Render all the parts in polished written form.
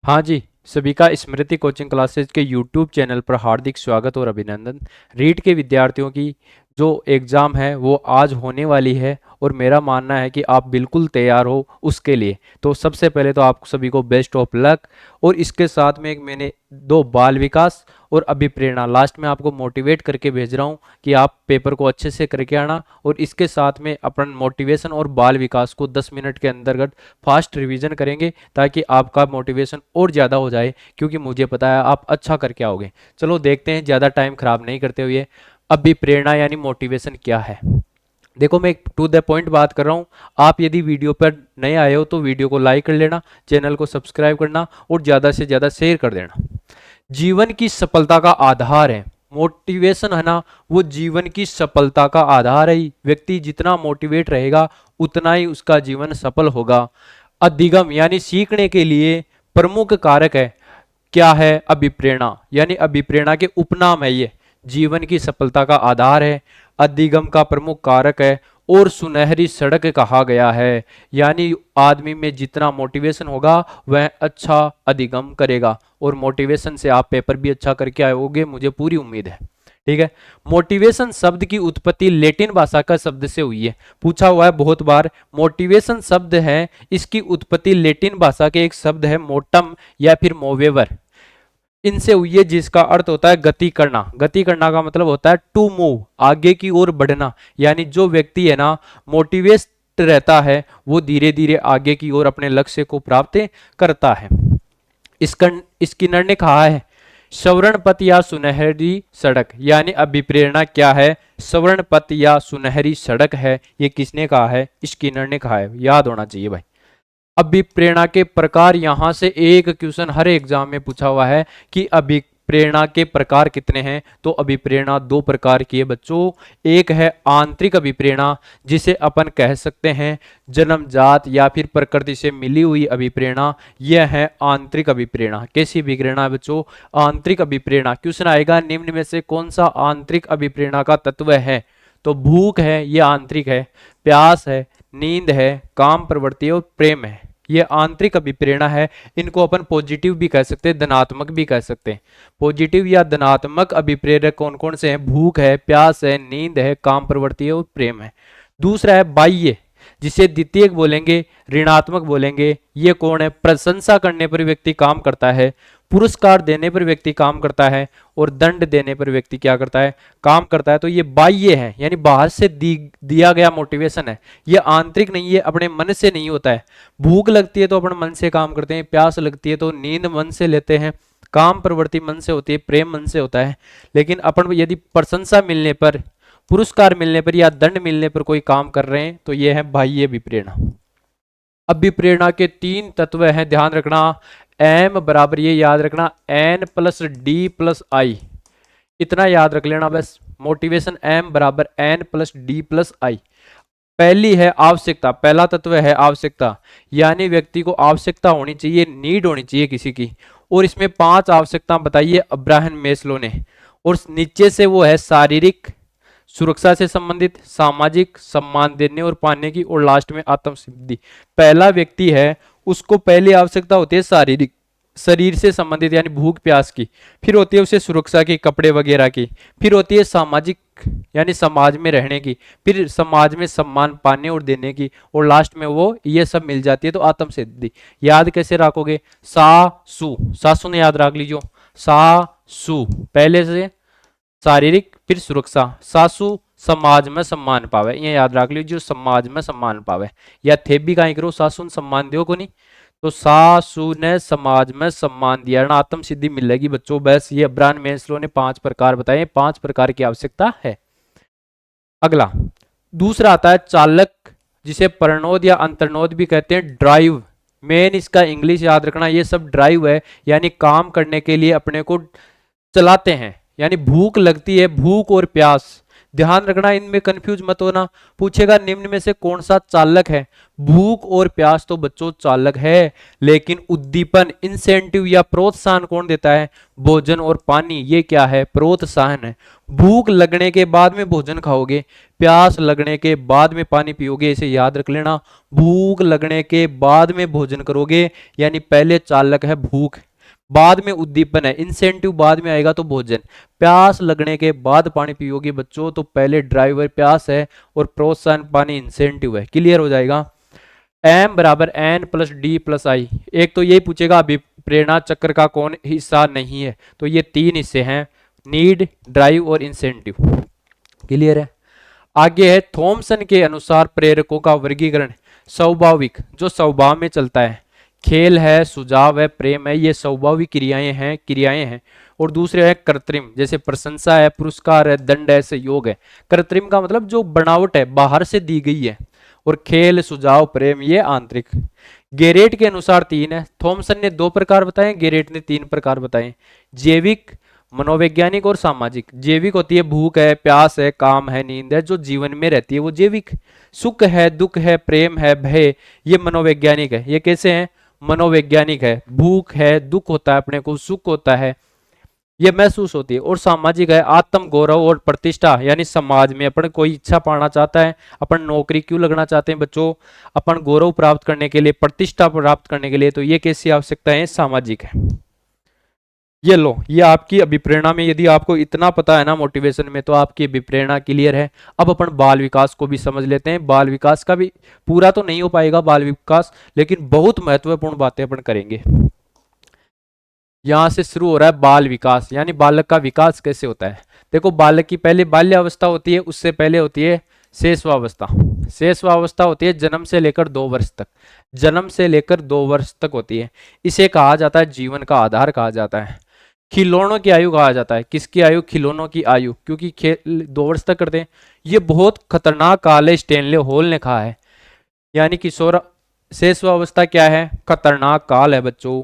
हाँ जी, सभी का स्मृति कोचिंग क्लासेस के यूट्यूब चैनल पर हार्दिक स्वागत और अभिनंदन। रीट के विद्यार्थियों की जो एग्ज़ाम है वो आज होने वाली है और मेरा मानना है कि आप बिल्कुल तैयार हो उसके लिए। तो सबसे पहले तो आप सभी को बेस्ट ऑफ लक। और इसके साथ में एक मैंने दो बाल विकास और अभिप्रेरणा लास्ट में आपको मोटिवेट करके भेज रहा हूँ कि आप पेपर को अच्छे से करके आना। और इसके साथ में अपन मोटिवेशन और बाल विकास को 10 मिनट के अंतर्गत फास्ट रिवीजन करेंगे ताकि आपका मोटिवेशन और ज़्यादा हो जाए, क्योंकि मुझे पता है आप अच्छा करके आओगे। चलो देखते हैं, ज़्यादा टाइम खराब नहीं करते हुए अभिप्रेरणा यानी मोटिवेशन क्या है। देखो, मैं टू द पॉइंट बात कर रहा हूँ। आप यदि वीडियो पर नए आए हो तो वीडियो को लाइक कर लेना, चैनल को सब्सक्राइब करना और ज़्यादा से ज़्यादा शेयर कर देना। जीवन की सफलता का आधार है मोटिवेशन, है ना। वो जीवन की सफलता का आधार है। व्यक्ति जितना मोटिवेट रहेगा उतना ही उसका जीवन सफल होगा। अधिगम यानी सीखने के लिए प्रमुख कारक है। क्या है? अभिप्रेरणा यानी अभिप्रेरणा के उपनाम है ये। जीवन की सफलता का आधार है, अधिगम का प्रमुख कारक है और सुनहरी सड़क कहा गया है। यानी आदमी में जितना मोटिवेशन होगा वह अच्छा अधिगम करेगा और मोटिवेशन से आप पेपर भी अच्छा करके आओगे, मुझे पूरी उम्मीद है। ठीक है। मोटिवेशन शब्द की उत्पत्ति लैटिन भाषा का शब्द से हुई है। पूछा हुआ है बहुत बार। मोटिवेशन शब्द है, इसकी उत्पत्ति लैटिन भाषा के एक शब्द है मोटम या फिर मोवेवर, इनसे हुई है, जिसका अर्थ होता है गति करना। गति करना का मतलब होता है टू मूव, आगे की ओर बढ़ना। यानी जो व्यक्ति है ना मोटिवेट रहता है वो धीरे धीरे आगे की ओर अपने लक्ष्य को प्राप्त करता है। स्किनर ने कहा है स्वर्ण पथ या सुनहरी सड़क, यानी अभिप्रेरणा क्या है? स्वर्ण पथ या सुनहरी सड़क है। ये किसने कहा है? स्किनर ने कहा है। याद होना चाहिए भाई। अभिप्रेरणा के प्रकार, यहां से एक क्वेश्चन हर एग्जाम में पूछा हुआ है कि अभिप्रेरणा के प्रकार कितने हैं। तो अभिप्रेरणा दो प्रकार की है बच्चों। एक है आंतरिक अभिप्रेरणा, जिसे अपन कह सकते हैं जन्मजात या फिर प्रकृति से मिली हुई अभिप्रेरणा। यह है आंतरिक अभिप्रेरणा। कैसी अभिप्रेरणा है बच्चों? आंतरिक अभिप्रेरणा। क्वेश्चन आएगा निम्न में से कौन सा आंतरिक अभिप्रेरणा का तत्व है? तो भूख है, ये आंतरिक है। प्यास है, नींद है, काम प्रवृत्ति और प्रेम है, ये आंतरिक अभिप्रेरणा है। इनको अपन पॉजिटिव भी कह सकते हैं, धनात्मक भी कह सकते हैं। पॉजिटिव या धनात्मक अभिप्रेरक कौन कौन से हैं? भूख है, प्यास है, नींद है, काम प्रवृत्ति है और प्रेम है। दूसरा है बाह्य, जिसे द्वितीयक बोलेंगे, ऋणात्मक बोलेंगे। ये कौन है? प्रशंसा करने पर व्यक्ति काम करता है, पुरस्कार देने पर व्यक्ति काम करता है और दंड देने पर व्यक्ति क्या करता है? काम करता है। तो ये बाह्य है, यानी बाहर से दिया गया मोटिवेशन है। ये आंतरिक नहीं है, अपने मन से नहीं होता है। भूख लगती है तो अपन मन से काम करते हैं, प्यास लगती है तो नींद मन से लेते हैं, काम प्रवृत्ति मन से होती है, प्रेम मन से होता है। लेकिन अपन यदि प्रशंसा मिलने पर, पुरस्कार मिलने पर या दंड मिलने पर कोई काम कर रहे हैं तो यह है बाह्य अभिप्रेरणा। अभिप्रेरणा के तीन तत्व हैं, ध्यान रखना। एम बराबर, ये याद रखना, एन प्लस डी प्लस आई। इतना याद रख लेना बस। मोटिवेशन एम बराबर एन प्लस डी प्लस आई। पहली है आवश्यकता, पहला तत्व है आवश्यकता, यानी व्यक्ति को आवश्यकता होनी चाहिए, नीड होनी चाहिए किसी की। और इसमें 5 आवश्यकता बताइए अब्राहम मेस्लो ने। और नीचे से वो है शारीरिक, सुरक्षा से संबंधित, सामाजिक, सम्मान देने और पाने की, और लास्ट में आत्म सिद्धि। पहला व्यक्ति है उसको पहली आवश्यकता होती है शारीरिक, शरीर से संबंधित यानी भूख प्यास की। फिर होती है उसे सुरक्षा की, कपड़े वगैरह की। फिर होती है सामाजिक यानी समाज में रहने की। फिर समाज में सम्मान पाने और देने की। और लास्ट में वो ये सब मिल जाती है तो आत्म सिद्धि। याद कैसे रखोगे? सा सु, सासु ने याद रख लीजिए। सा सु पहले से शारीरिक, फिर सुरक्षा, सासु समाज में सम्मान पावे, ये याद रख लीजिए, समाज में सम्मान पावे। या थे भी कहीं करो सासु ने सम्मान दियो को नहीं, तो सासु ने समाज में सम्मान दिया ना, आत्म सिद्धि मिलेगी बच्चों। बस ये अब्राहम मेस्लो ने 5 प्रकार बताए, 5 प्रकार की आवश्यकता है। अगला दूसरा आता है चालक, जिसे परनोद या अंतर्नोद भी कहते हैं, ड्राइव। मेन इसका इंग्लिश याद रखना, ये सब ड्राइव है, यानी काम करने के लिए अपने को चलाते हैं। यानी भूख लगती है, भूख और प्यास ध्यान रखना, इनमें कंफ्यूज मत होना। पूछेगा निम्न में से कौन सा चालक है? भूख और प्यास तो बच्चों चालक है, लेकिन उद्दीपन, इंसेंटिव या प्रोत्साहन कौन देता है? भोजन और पानी। ये क्या है? प्रोत्साहन है। भूख लगने के बाद में भोजन खाओगे, प्यास लगने के बाद में पानी पियोगे, इसे याद रख लेना। भूख लगने के बाद में भोजन करोगे, यानी पहले चालक है भूख, बाद में उद्दीपन है, इंसेंटिव बाद में आएगा तो भोजन। प्यास लगने के बाद पानी पियोगे बच्चों, तो पहले ड्राइवर प्यास है और प्रोत्साहन पानी इंसेंटिव है। क्लियर हो जाएगा। एम बराबर एन प्लस डी प्लस आई। एक तो यही पूछेगा अभिप्रेरणा चक्र का कौन हिस्सा नहीं है, तो ये तीन हिस्से हैं, नीड, ड्राइव और इंसेंटिव। क्लियर है। आगे है थॉमसन के अनुसार प्रेरकों का वर्गीकरण। स्वाभाविक, जो स्वभाव में चलता है, खेल है, सुझाव है, प्रेम है, ये स्वाभाविक क्रियाएं हैं। और दूसरे है कृत्रिम, जैसे प्रशंसा है, पुरस्कार है, दंड है, सहयोग है। कृत्रिम का मतलब जो बनावट है, बाहर से दी गई है। और खेल, सुझाव, प्रेम ये आंतरिक। गेरेट के अनुसार तीन है। थॉमसन ने 2 प्रकार बताए, गेरेट ने 3 प्रकार बताए। जैविक, मनोवैज्ञानिक और सामाजिक। जैविक होती है भूख है, प्यास है, काम है, नींद है, जो जीवन में रहती है वो जैविक। सुख है, दुख है, प्रेम है, भय, ये मनोवैज्ञानिक है। ये कैसे है? मनोवैज्ञानिक है। भूख है, दुख होता है अपने को, सुख होता है, ये महसूस होती है। और सामाजिक है, आत्म गौरव और प्रतिष्ठा, यानी समाज में अपन कोई इच्छा पाना चाहता है, अपन नौकरी क्यों लगना चाहते हैं बच्चों? अपन गौरव प्राप्त करने के लिए, प्रतिष्ठा प्राप्त करने के लिए। तो ये कैसी आवश्यकता है? सामाजिक है। ये लो, ये आपकी अभिप्रेरणा में, यदि आपको इतना पता है ना मोटिवेशन में, तो आपकी अभिप्रेरणा क्लियर है। अब अपन बाल विकास को भी समझ लेते हैं। बाल विकास का भी पूरा तो नहीं हो पाएगा बाल विकास, लेकिन बहुत महत्वपूर्ण बातें अपन करेंगे। यहां से शुरू हो रहा है बाल विकास, यानी बालक का विकास कैसे होता है। देखो, बालक की पहले बाल्यावस्था होती है, उससे पहले होती है शेषवावस्था। शेषवावस्था होती है जन्म से लेकर 2 वर्ष तक। जन्म से लेकर 2 वर्ष तक होती है। इसे कहा जाता है जीवन का आधार कहा जाता है। खिलौनों की आयु कहा जाता है। किसकी आयु? खिलौनों की आयु, क्योंकि खेल 2 वर्ष तक करते हैं। ये बहुत खतरनाक काल है, स्टेनले हॉल ने कहा है। यानी किशोर शेषवावस्था क्या है? खतरनाक काल है बच्चों।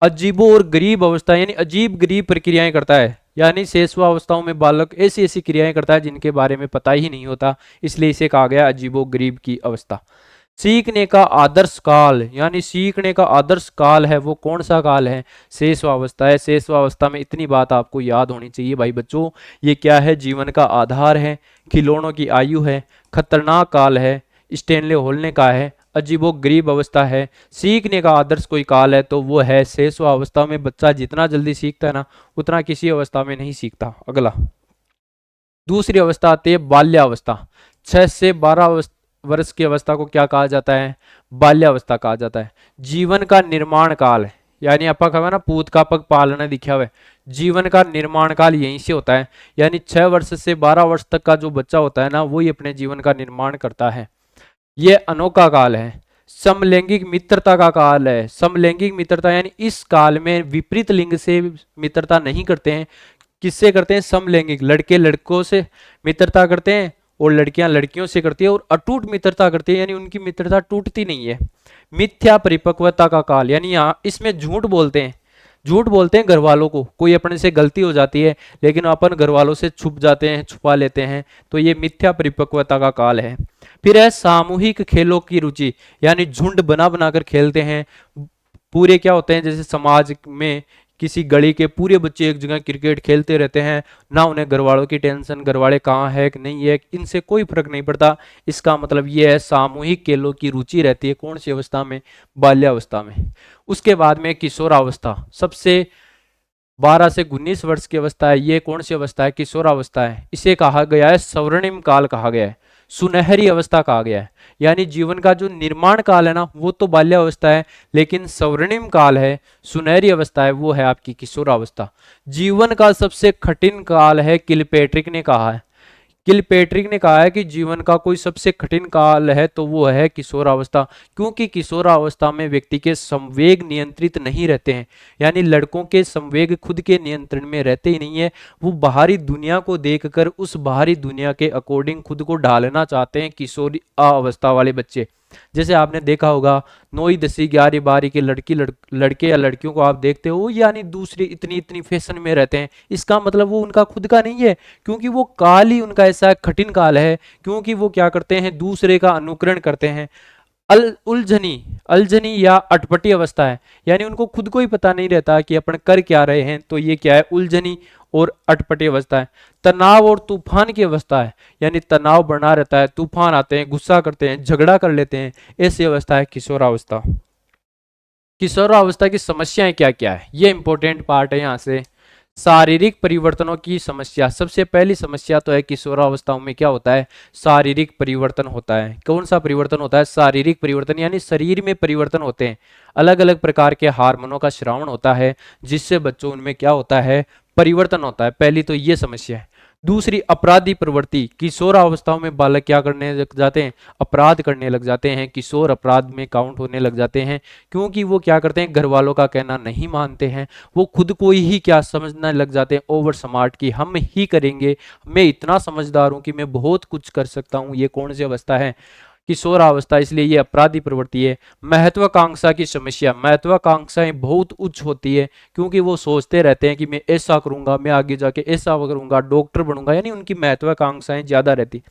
अजीबो और गरीब अवस्था, यानी अजीब गरीब प्रक्रियाएं करता है। यानी शेषवावस्थाओं में बालक ऐसी ऐसी क्रियाएं करता है जिनके बारे में पता ही नहीं होता, इसलिए इसे कहा गया अजीबो गरीब की अवस्था। सीखने का आदर्श काल, यानी सीखने का आदर्श काल है वो कौन सा काल है? शेषवावस्था है। शेषवावस्था में इतनी बात आपको याद होनी चाहिए भाई बच्चों, ये क्या है? जीवन का आधार है, खिलौनों की आयु है, खतरनाक काल है, स्टेनले हॉल ने कहा है, अजीबो गरीब अवस्था है, सीखने का आदर्श कोई काल है तो वो है शेषवावस्था में। बच्चा जितना जल्दी सीखता है ना, उतना किसी अवस्था में नहीं सीखता। अगला, दूसरी अवस्था आती है बाल्यावस्था। 6 से 12 वर्ष की अवस्था को क्या कहा जाता है? बाल्यावस्था कहा जाता है। जीवन का निर्माण काल है, यानी आपका कहा ना पूत का पग पालना दिखा हुआ है। जीवन का निर्माण काल यहीं से होता है, यानी 6 वर्ष से 12 वर्ष तक का जो बच्चा होता है ना, वही अपने जीवन का निर्माण करता है। ये अनोखा काल है। समलैंगिक मित्रता का काल है। समलैंगिक मित्रता यानी इस काल में विपरीत लिंग से मित्रता नहीं करते हैं। किससे करते हैं? समलैंगिक, लड़के लड़कों से मित्रता करते हैं और लड़कियां लड़कियों से करती है, और अटूट मित्रता करती है, यानी उनकी मित्रता टूटती नहीं है। मिथ्या परिपक्वता का काल, यानी यहाँ इसमें झूठ बोलते हैं। झूठ बोलते हैं घर वालों को, कोई अपने से गलती हो जाती है लेकिन अपन घर वालों से छुप जाते हैं, छुपा लेते हैं, तो ये मिथ्या परिपक्वता का काल है। फिर है सामूहिक खेलों की रुचि, यानी झुंड बना बनाकर खेलते हैं। पूरे क्या होते हैं, जैसे समाज में किसी गली के पूरे बच्चे एक जगह क्रिकेट खेलते रहते हैं, ना उन्हें घर वालों की टेंशन, घर वाले कहाँ है कि नहीं है, इनसे कोई फर्क नहीं पड़ता। इसका मतलब ये है सामूहिक खेलों की रुचि रहती है। कौन सी अवस्था में? बाल्यावस्था में। उसके बाद में किशोरावस्था, सबसे 12 से 19 वर्ष की अवस्था है। ये कौन सी अवस्था है? किशोरावस्था है। इसे कहा गया है स्वर्णिम काल, कहा गया है सुनहरी अवस्था कहा गया है। यानी जीवन का जो निर्माण काल है ना, वो तो बाल्यावस्था है, लेकिन स्वर्णिम काल है, सुनहरी अवस्था है, वो है आपकी किशोरावस्था। जीवन का सबसे कठिन काल है, किलपेट्रिक ने कहा है। किलपेट्रिक ने कहा है कि जीवन का कोई सबसे कठिन काल है तो वो है किशोरावस्था, क्योंकि किशोरावस्था में व्यक्ति के संवेग नियंत्रित नहीं रहते हैं। यानी लड़कों के संवेग खुद के नियंत्रण में रहते ही नहीं है। वो बाहरी दुनिया को देखकर उस बाहरी दुनिया के अकॉर्डिंग खुद को ढालना चाहते हैं किशोरी अवस्था वाले बच्चे। जैसे आपने देखा होगा 9वीं 10वीं 11वीं 12वीं के लड़के या लड़कियों को आप देखते हो, यानी दूसरे इतनी इतनी फैशन में रहते हैं। इसका मतलब वो उनका खुद का नहीं है, क्योंकि वो काल ही उनका ऐसा कठिन काल है, क्योंकि वो क्या करते हैं, दूसरे का अनुकरण करते हैं। उलझनी अलझनी या अटपटी अवस्था है, यानी उनको खुद को ही पता नहीं रहता कि अपन कर क्या रहे हैं, तो ये क्या है, उलझनी और अटपटी अवस्था है। तनाव और तूफान की अवस्था है, यानी तनाव बना रहता है, तूफान आते हैं, गुस्सा करते हैं, झगड़ा कर लेते हैं, ऐसी अवस्था है किशोरावस्था। किशोरावस्था की समस्याएं क्या क्या है, ये इंपॉर्टेंट पार्ट है यहाँ से। शारीरिक परिवर्तनों की समस्या, सबसे पहली समस्या तो है किशोरावस्थाओं में क्या होता है, शारीरिक परिवर्तन होता है। कौन सा परिवर्तन होता है, शारीरिक परिवर्तन, यानी शरीर में परिवर्तन होते हैं। अलग अलग प्रकार के हार्मोनों का श्रावण होता है, जिससे बच्चों उनमें क्या होता है, परिवर्तन होता है। पहली तो ये समस्या है। दूसरी अपराधी प्रवृत्ति, किशोर अवस्थाओं में बालक क्या करने लग जाते हैं, अपराध करने लग जाते हैं, किशोर अपराध में काउंट होने लग जाते हैं, क्योंकि वो क्या करते हैं, घर वालों का कहना नहीं मानते हैं, वो खुद को ही क्या समझने लग जाते हैं, ओवर स्मार्ट, की हम ही करेंगे, मैं इतना समझदार हूं कि मैं बहुत कुछ कर सकता हूं। ये कौन सी अवस्था है, किशोरावस्था, इसलिए ये अपराधी प्रवृत्ति है। महत्वाकांक्षा की समस्या, महत्वाकांक्षाएं बहुत उच्च होती है, क्योंकि वो सोचते रहते हैं कि मैं ऐसा करूंगा, मैं आगे जाके ऐसा करूंगा, डॉक्टर बनूंगा, यानी उनकी महत्वाकांक्षाएं ज्यादा रहती।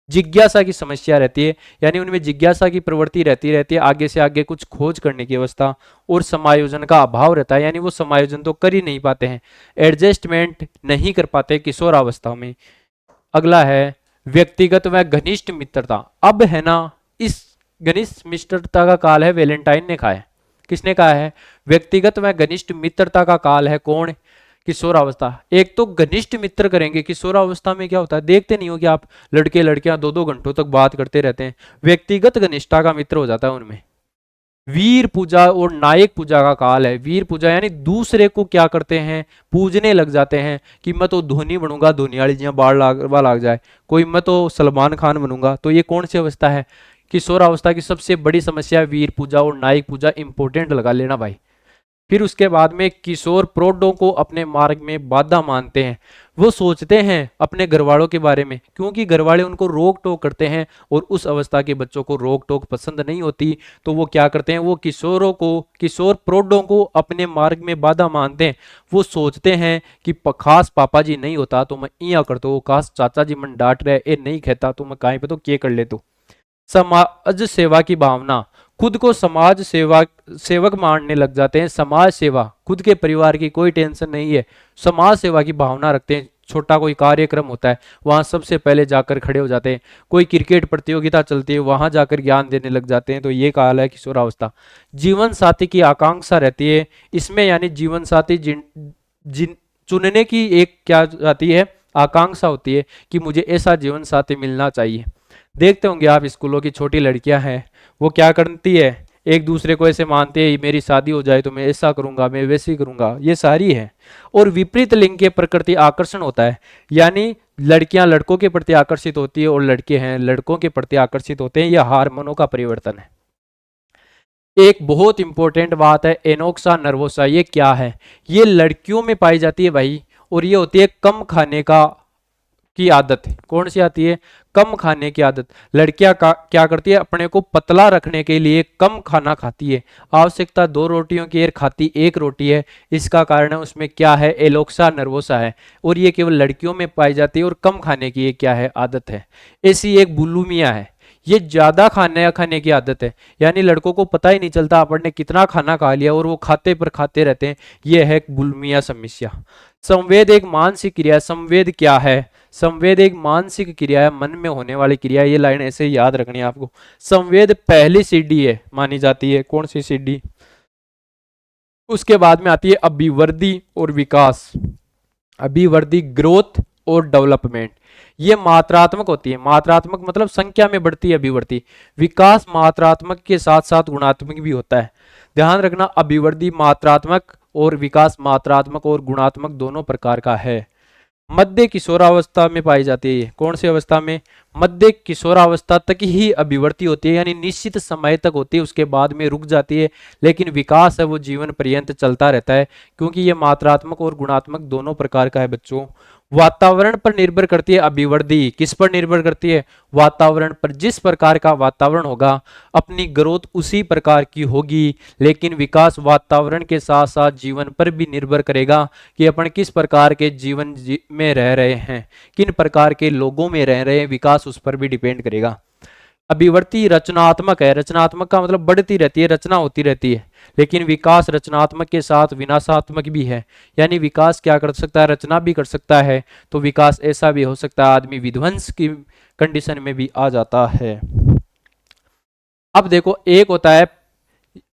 जिज्ञासा की समस्या रहती है, यानी उनमें जिज्ञासा की प्रवृत्ति रहती रहती है, आगे से आगे कुछ खोज करने की अवस्था। और समायोजन का अभाव रहता है, यानी वो समायोजन तो कर ही नहीं पाते हैं, एडजस्टमेंट नहीं कर पाते किशोरावस्था में। अगला है व्यक्तिगत व घनिष्ठ मित्रता। अब है ना, इस घनिष्ठ मित्रता का काल है, वैलेंटाइन ने कहा है। किसने कहा है, व्यक्तिगत व घनिष्ठ मित्रता का काल है कौन, किशोरावस्था। एक तो घनिष्ठ मित्र करेंगे, किशोरावस्था में क्या होता है, देखते नहीं हो कि आप लड़के लड़कियां 2-2 घंटों तक बात करते रहते हैं, व्यक्तिगत घनिष्ठता का मित्र हो जाता है उनमें। वीर पूजा और नायक पूजा का काल है। वीर पूजा यानी दूसरे को क्या करते हैं, पूजने लग जाते हैं, कि मैं तो धोनी बनूंगा, धोनी वाली जियां बाढ़ लाग जाए, कोई मैं तो सलमान खान बनूंगा। तो ये कौन सी अवस्था है, किशोरावस्था की सबसे बड़ी समस्या वीर पूजा और नायक पूजा, इंपॉर्टेंट लगा लेना भाई। फिर उसके बाद में किशोर प्रौढ़ों को अपने मार्ग में बाधा मानते हैं। वो सोचते हैं अपने घर वालों के बारे में, क्योंकि घर वाले उनको रोक टोक करते हैं, और उस अवस्था के बच्चों को रोक टोक पसंद नहीं होती, तो वो क्या करते हैं, वो किशोर प्रौढ़ों को अपने मार्ग में बाधा मानते हैं। वो सोचते हैं कि खास पापा जी नहीं होता तो मैं इया करता हूँ, खास चाचा जी मन डांट रहे ए नहीं कहता तो मैं कहीं पे तो क्या कर ले। तो समाज सेवा की भावना, खुद को समाज सेवक मानने लग जाते हैं। समाज सेवा, खुद के परिवार की कोई टेंशन नहीं है, समाज सेवा की भावना रखते हैं। छोटा कोई कार्यक्रम होता है, वहां सबसे पहले जाकर खड़े हो जाते हैं। कोई क्रिकेट प्रतियोगिता चलती है, वहां जाकर ज्ञान देने लग जाते हैं। तो ये काल है किशोरावस्था। जीवन साथी की आकांक्षा रहती है इसमें, यानी जीवन साथी जिन जिन चुनने की एक क्या जाती है, आकांक्षा होती है, कि मुझे ऐसा जीवन साथी मिलना चाहिए। देखते होंगे आप स्कूलों की छोटी लड़कियां हैं, वो क्या करती है, एक दूसरे को ऐसे मानते हैं, मेरी शादी हो जाए तो मैं ऐसा करूंगा, मैं वैसे ही करूंगा, ये सारी है। और विपरीत लिंग के प्रकृति आकर्षण होता है, यानी लड़कियां लड़कों के प्रति आकर्षित होती है, और लड़के हैं लड़कों के प्रति आकर्षित होते हैं। यह हार्मोनों का परिवर्तन है। एक बहुत इंपॉर्टेंट बात है, एनोक्सा नर्वोसा, ये क्या है, ये लड़कियों में पाई जाती है भाई, और ये होती है कम खाने की आदत है। कौन सी आती है, कम खाने की आदत। लड़कियां क्या करती है, अपने को पतला रखने के लिए कम खाना खाती है। आवश्यकता 2 रोटियों की खाती 1 रोटी है। इसका कारण है उसमें क्या है, एलोक्सा नर्वोसा है, और ये केवल लड़कियों में पाई जाती है, और कम खाने की क्या है, आदत है। ऐसी एक बुलिमिया है, ये ज्यादा खाने की आदत है, यानी लड़कों को पता ही नहीं चलता अपन ने कितना खाना खा लिया, और वो खाते पर खाते रहते हैं। ये है बुलिमिया समस्या। संवेद एक मानसिक क्रिया, संवेद क्या है, संवेद एक मानसिक क्रिया है, मन में होने वाली क्रिया है। ये लाइन ऐसे ही याद रखनी है आपको। संवेद पहली सीढ़ी है मानी जाती है, कौन सी सीढ़ी, उसके बाद में आती है अभिवृद्धि और विकास। अभिवृद्धि ग्रोथ और डेवलपमेंट, ये मात्रात्मक होती है। मात्रात्मक मतलब संख्या में बढ़ती है अभिवृद्धि। विकास मात्रात्मक के साथ साथ गुणात्मक भी होता है, ध्यान रखना। अभिवृद्धि मात्रात्मक और विकास मात्रात्मक और गुणात्मक दोनों प्रकार का है। मध्य किशोरावस्था में पाई जाती है, कौन सी अवस्था में, मध्य किशोरावस्था तक ही अभिवृद्धि होती है, यानी निश्चित समय तक होती है, उसके बाद में रुक जाती है। लेकिन विकास है वो जीवन पर्यंत चलता रहता है, क्योंकि ये मात्रात्मक और गुणात्मक दोनों प्रकार का है बच्चों। वातावरण पर निर्भर करती है अभिवृद्धि, किस पर निर्भर करती है? वातावरण पर। जिस प्रकार का वातावरण होगा अपनी ग्रोथ उसी प्रकार की होगी। लेकिन विकास वातावरण के साथ साथ जीवन पर भी निर्भर करेगा कि अपन किस प्रकार के जीवन में रह रहे हैं, किन प्रकार के लोगों में रह रहे हैं, विकास उस पर भी डिपेंड करेगा। अभिवृद्धि रचनात्मक है, रचनात्मक का मतलब बढ़ती रहती है, रचना होती रहती है। लेकिन विकास रचनात्मक के साथ विनाशात्मक भी है, यानी विकास क्या कर सकता है? रचना भी कर सकता है। तो विकास ऐसा भी हो सकता है आदमी विध्वंस की कंडीशन में भी आ जाता है। अब देखो, एक होता है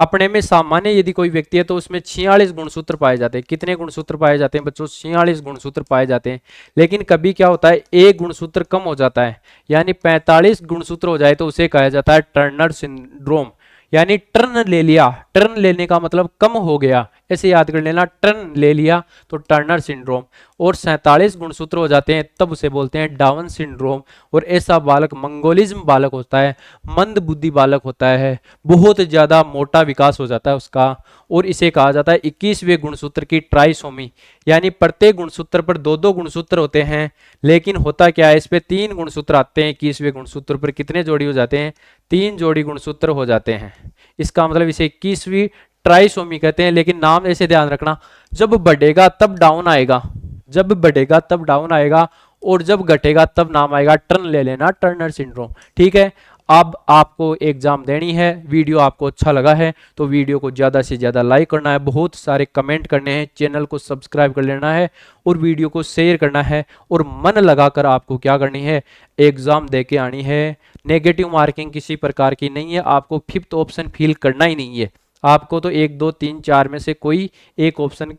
अपने में सामान्य, यदि कोई व्यक्ति है तो उसमें 46 गुणसूत्र पाए जाते हैं। कितने गुणसूत्र पाए जाते हैं बच्चों? 46 गुणसूत्र पाए जाते हैं। लेकिन कभी क्या होता है, एक गुणसूत्र कम हो जाता है, यानी 45 गुणसूत्र हो जाए तो उसे कहा जाता है टर्नर सिंड्रोम, यानी टर्न ले लिया। टर्न लेने का मतलब कम हो गया, ऐसे याद कर लेना, टर्न ले लिया तो टर्नर सिंड्रोम। और 47 गुणसूत्र हो जाते हैं तब उसे बोलते हैं डाउन सिंड्रोम। और ऐसा बालक मंगोलिज्म बालक होता है, मंद बुद्धि बालक होता है, बहुत ज्यादा मोटा विकास हो जाता है उसका। और इसे कहा जाता है 21वें गुणसूत्र की ट्राइसोमी, यानी प्रत्येक गुणसूत्र पर दो दो गुणसूत्र होते हैं। लेकिन होता क्या है, इस पे 3 गुणसूत्र आते हैं। 21वें गुणसूत्र पर कितने जोड़ी हो जाते हैं? 3 जोड़ी गुणसूत्र हो जाते हैं। इसका मतलब इसे 21वीं ट्राइसोमी कहते हैं। लेकिन नाम ऐसे ध्यान रखना, जब बढ़ेगा तब डाउन आएगा, जब बढ़ेगा तब डाउन आएगा, और जब घटेगा तब नाम आएगा टर्न ले लेना, टर्नर सिंड्रोम। ठीक है। अब आपको एग्जाम देनी है। वीडियो आपको अच्छा लगा है तो वीडियो को ज़्यादा से ज़्यादा लाइक करना है, बहुत सारे कमेंट करने हैं, चैनल को सब्सक्राइब कर लेना है और वीडियो को शेयर करना है। और मन लगाकर आपको क्या करनी है, एग्जाम दे के आनी है। नेगेटिव मार्किंग किसी प्रकार की नहीं है, आपको 5th ऑप्शन फिल करना ही नहीं है। आपको तो 1 2 3 4 में से कोई एक ऑप्शन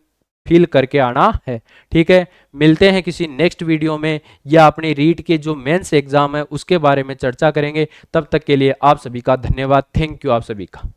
फिल करके आना है। ठीक है। मिलते हैं किसी नेक्स्ट वीडियो में, या अपनी रीट के जो मेंस एग्जाम है उसके बारे में चर्चा करेंगे। तब तक के लिए आप सभी का धन्यवाद। थैंक यू आप सभी का।